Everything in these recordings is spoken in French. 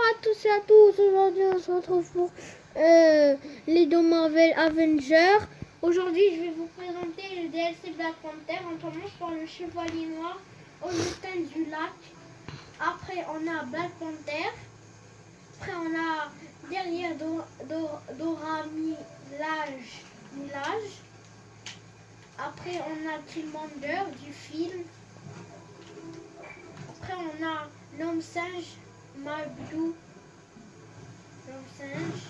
à tous et à tous, aujourd'hui on se retrouve pour Lego Marvel Avengers. Aujourd'hui je vais vous présenter le DLC Black Panther. On commence par le Chevalier Noir au lutin du lac. Après on a Black Panther. Après on a derrière Dora Milaje. Après on a Killmonger du film. Après on a l'homme singe Mabdou, l'homme singe.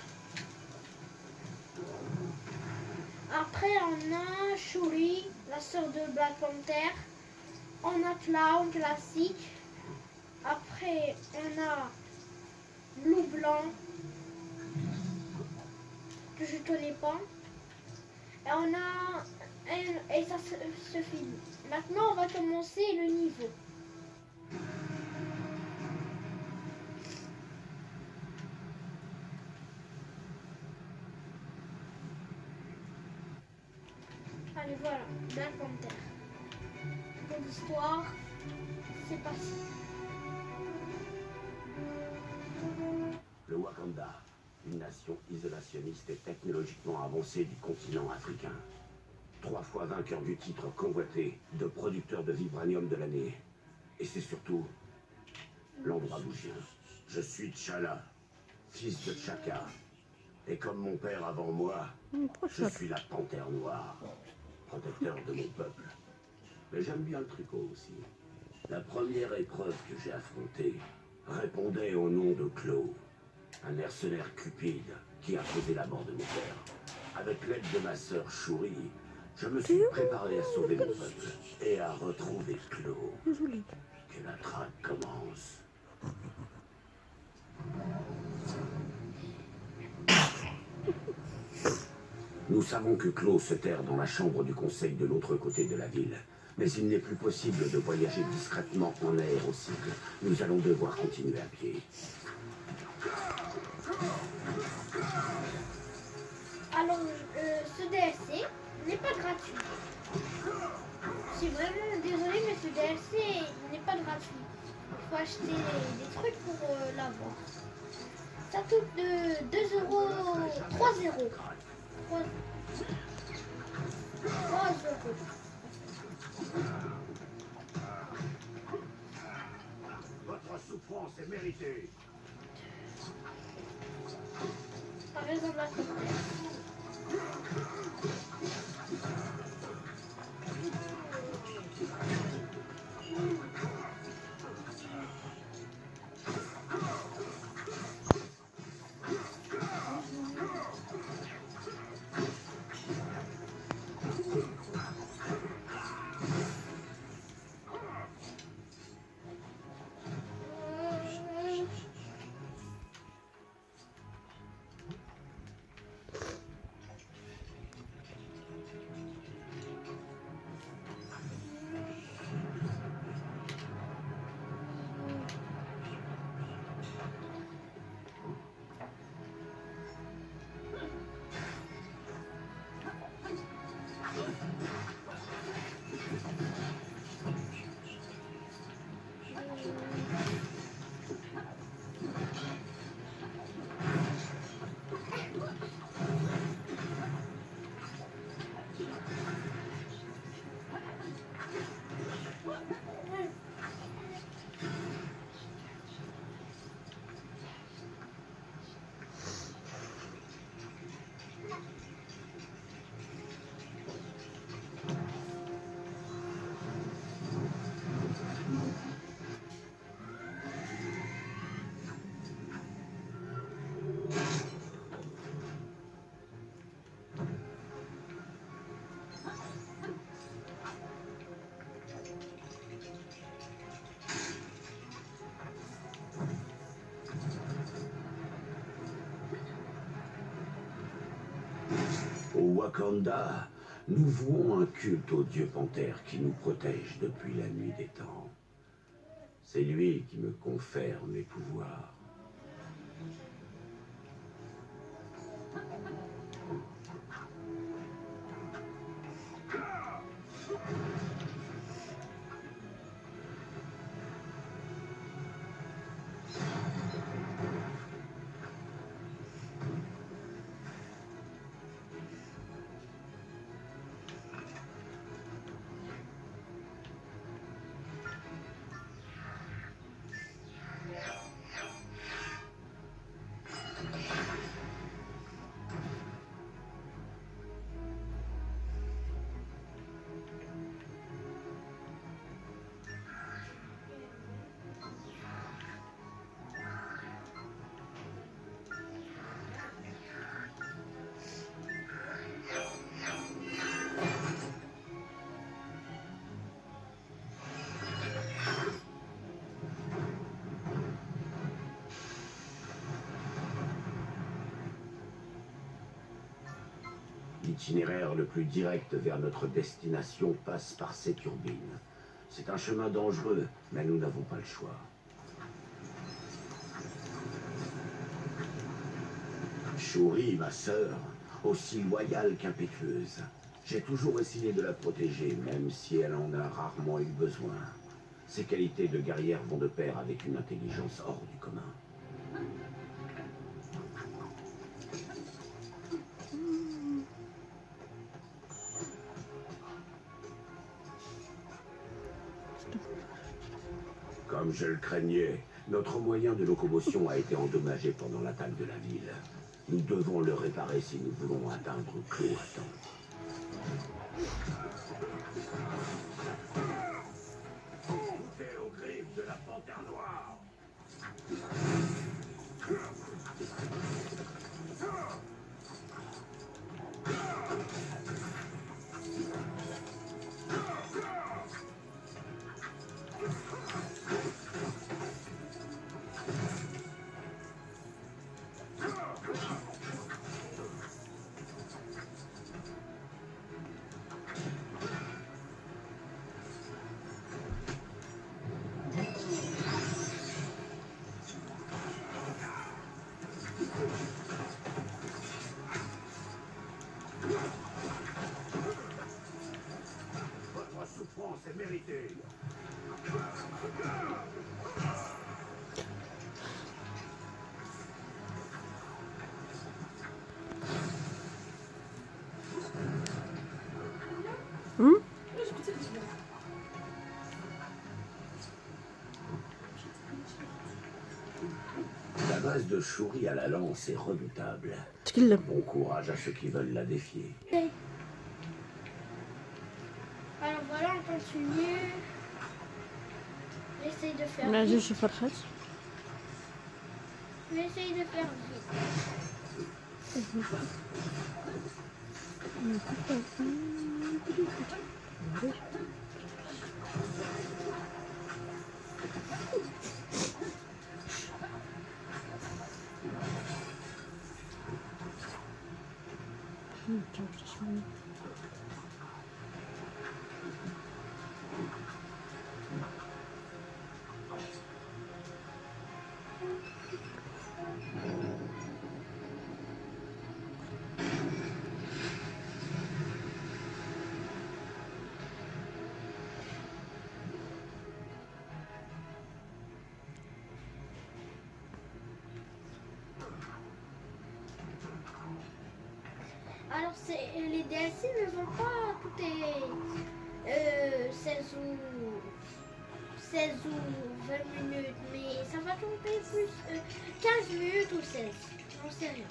Après on a Shuri, la sœur de Black Panther. On a Clown classique. Après on a Blue Blanc, que je ne connais pas. Et on a et ça se finit. Maintenant on va commencer le niveau. Allez voilà, Black Panther. Pour l'histoire, c'est parti. Le Wakanda, une nation isolationniste et technologiquement avancée du continent africain. 3 fois vainqueur du titre convoité de producteur de vibranium de l'année. Et c'est surtout l'endroit d'où je viens. Je suis T'Challa, fils de T'Chaka. Et comme mon père avant moi, je suis la panthère noire, protecteur de mon peuple. Mais j'aime bien le tricot aussi. La première épreuve que j'ai affrontée répondait au nom de Klaue, un mercenaire cupide qui a causé la mort de mon père. Avec l'aide de ma sœur Shuri, je me suis préparé à sauver mon peuple et à retrouver Klaue. Que la traque commence. Nous savons que Klaue se terre dans la chambre du conseil de l'autre côté de la ville. Mais il n'est plus possible de voyager discrètement en aérocycle. Nous allons devoir continuer à pied. Alors, ce DLC n'est pas gratuit. Je suis vraiment désolée, mais ce DLC n'est pas gratuit. Il faut acheter des trucs pour l'avoir. Ça coûte de 2 euros, 3 euros. 3 euros. Votre souffrance est méritée. Par exemple, la Au Wakanda, nous vouons un culte au dieu panthère qui nous protège depuis la nuit des temps. C'est lui qui me confère mes pouvoirs. L'itinéraire le plus direct vers notre destination passe par ces turbines. C'est un chemin dangereux, mais nous n'avons pas le choix. Shuri, ma sœur, aussi loyale qu'impétueuse. J'ai toujours essayé de la protéger, même si elle en a rarement eu besoin. Ses qualités de guerrière vont de pair avec une intelligence hors du commun. Comme je le craignais, notre moyen de locomotion a été endommagé pendant l'attaque de la ville. Nous devons le réparer si nous voulons atteindre Clos à temps. Tout est aux griffes de la panthère noire. Votre souffrance est méritée. La base de Shuri à la lance est redoutable. تكلم. Bon courage à ceux qui veulent la défier. Alors voilà, on continue. J'essaye de faire انا vite. جاي نشوف الخيط. J'essaye de faire vite. Alors les DLC ne vont pas coûter 16 ou 20 minutes, mais ça va tomber plus 15 minutes ou 16. J'en sais rien.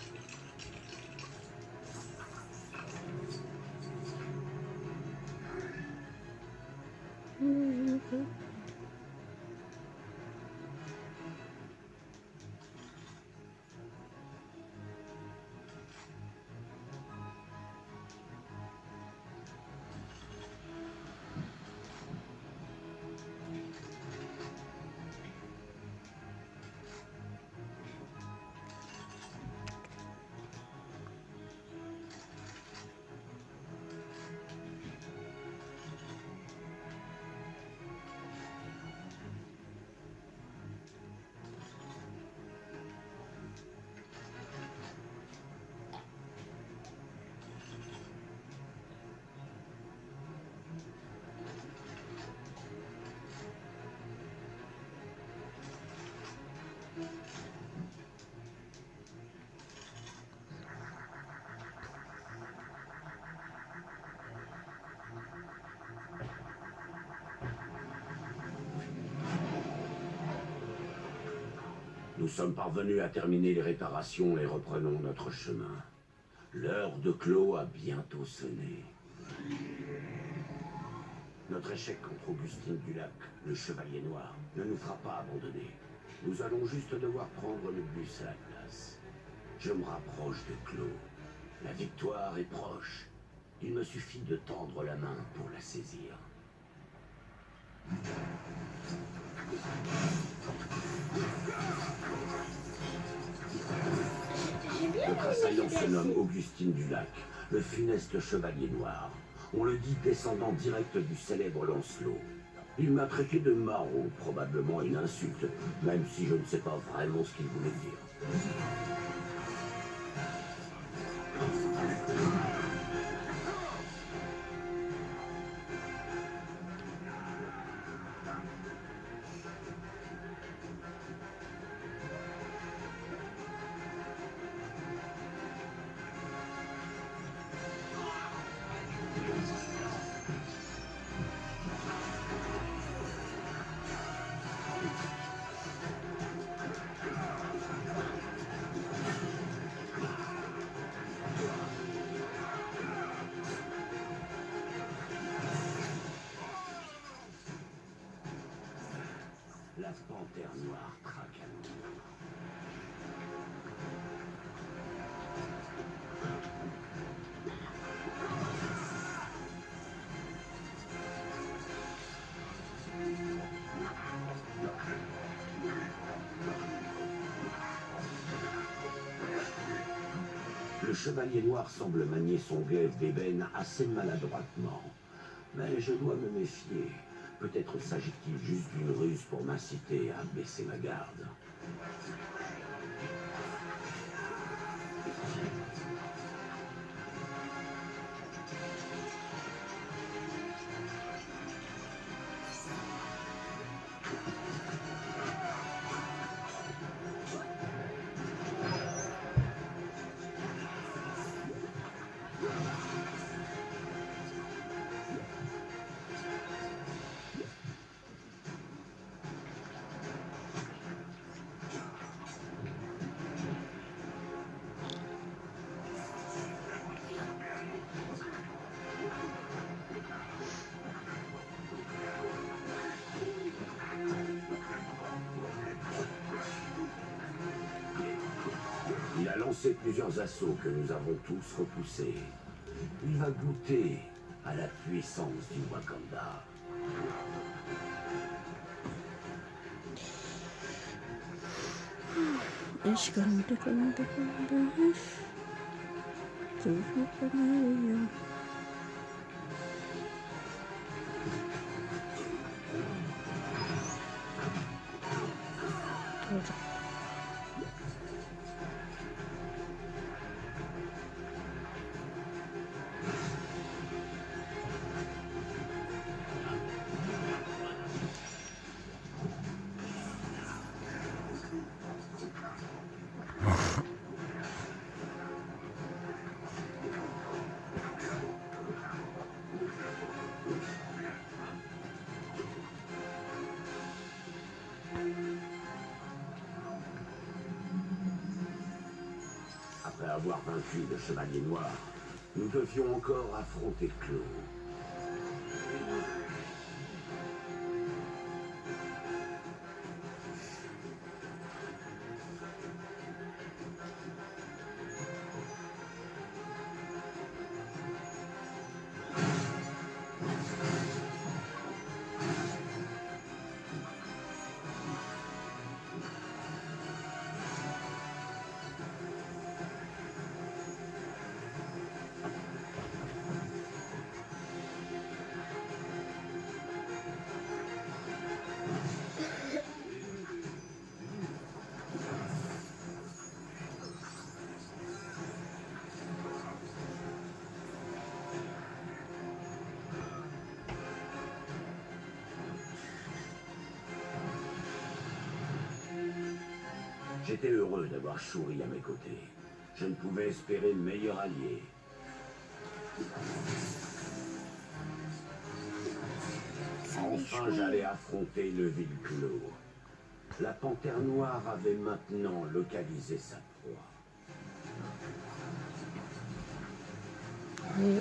Nous sommes parvenus à terminer les réparations et reprenons notre chemin. L'heure de Clos a bientôt sonné. Notre échec contre Augustine Dulac, le Chevalier Noir, ne nous fera pas abandonner. Nous allons juste devoir prendre le bus à la place. Je me rapproche de Clos. La victoire est proche. Il me suffit de tendre la main pour la saisir. J'ai bien Notre aimé assaillant ce se nomme DLC. Augustine Dulac, le funeste chevalier noir. On le dit descendant direct du célèbre Lancelot. Il m'a traité de maraud, probablement une insulte, même si je ne sais pas vraiment ce qu'il voulait dire. La panthère noire traque à nous. Le chevalier noir semble manier son glaive d'ébène assez maladroitement. Mais je dois me méfier. Peut-être s'agit-il juste d'une ruse pour m'inciter à baisser ma garde. Il a lancé plusieurs assauts que nous avons tous repoussés. Il va goûter à la puissance du Wakanda. Après avoir vaincu le Chevalier Noir, nous devions encore affronter Claw. J'étais heureux d'avoir Shuri à mes côtés. Je ne pouvais espérer meilleur allié. Enfin, j'allais affronter le vil Claw. La panthère noire avait maintenant localisé sa proie. Oui.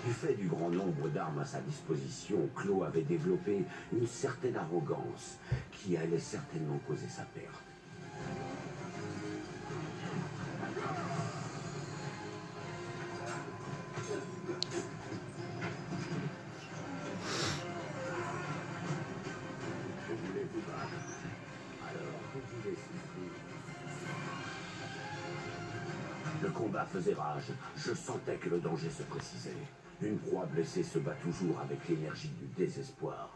Du fait du grand nombre d'armes à sa disposition, Clos avait développé une certaine arrogance qui allait certainement causer sa perte. Vous voulez vous battre? Alors, vous pouvez souffrir. Le combat faisait rage. Je sentais que le danger se précisait. Une proie blessée se bat toujours avec l'énergie du désespoir.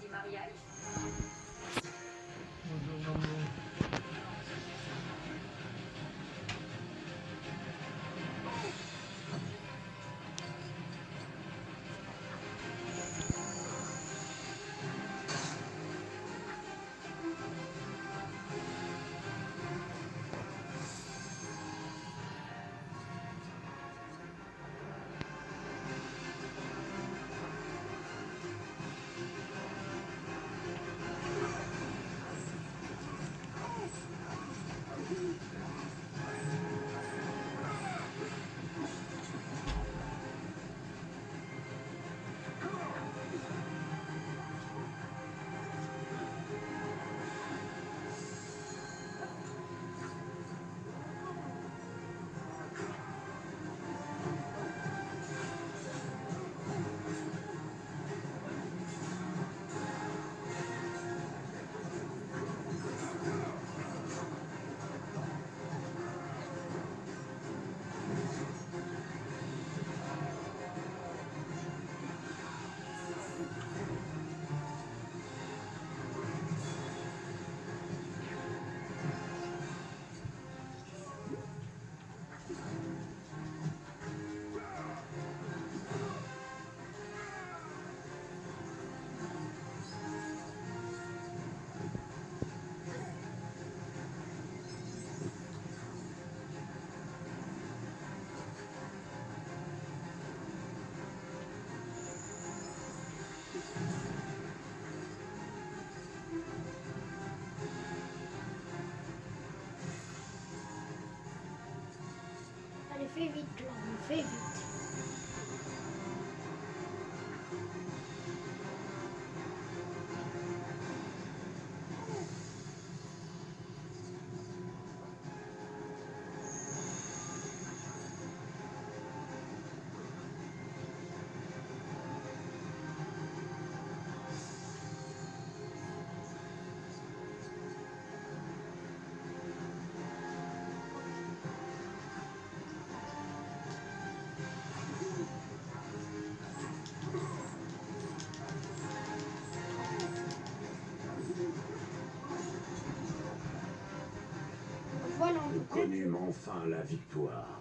Si Maria Allez, fais vite, Laurent, fais vite. Voilà, on Nous peut connûmes enfin la victoire.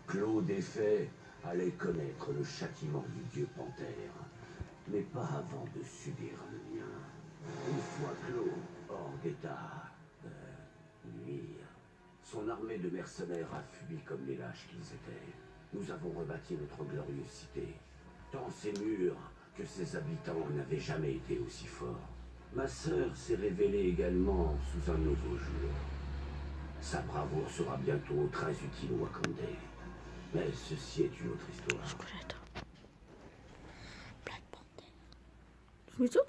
Clos défait allait connaître le châtiment du dieu Panthère, mais pas avant de subir le mien. Une fois Clos hors d'état de nuire, son armée de mercenaires a fui comme les lâches qu'ils étaient. Nous avons rebâti notre glorieuse cité. Tant ses murs que ses habitants n'avaient jamais été aussi forts. Ma sœur s'est révélée également sous un nouveau jour. Sa bravoure sera bientôt très utile au Wakandé. Mais ceci est une autre histoire. Skeleton. Black Panther. Sowieso?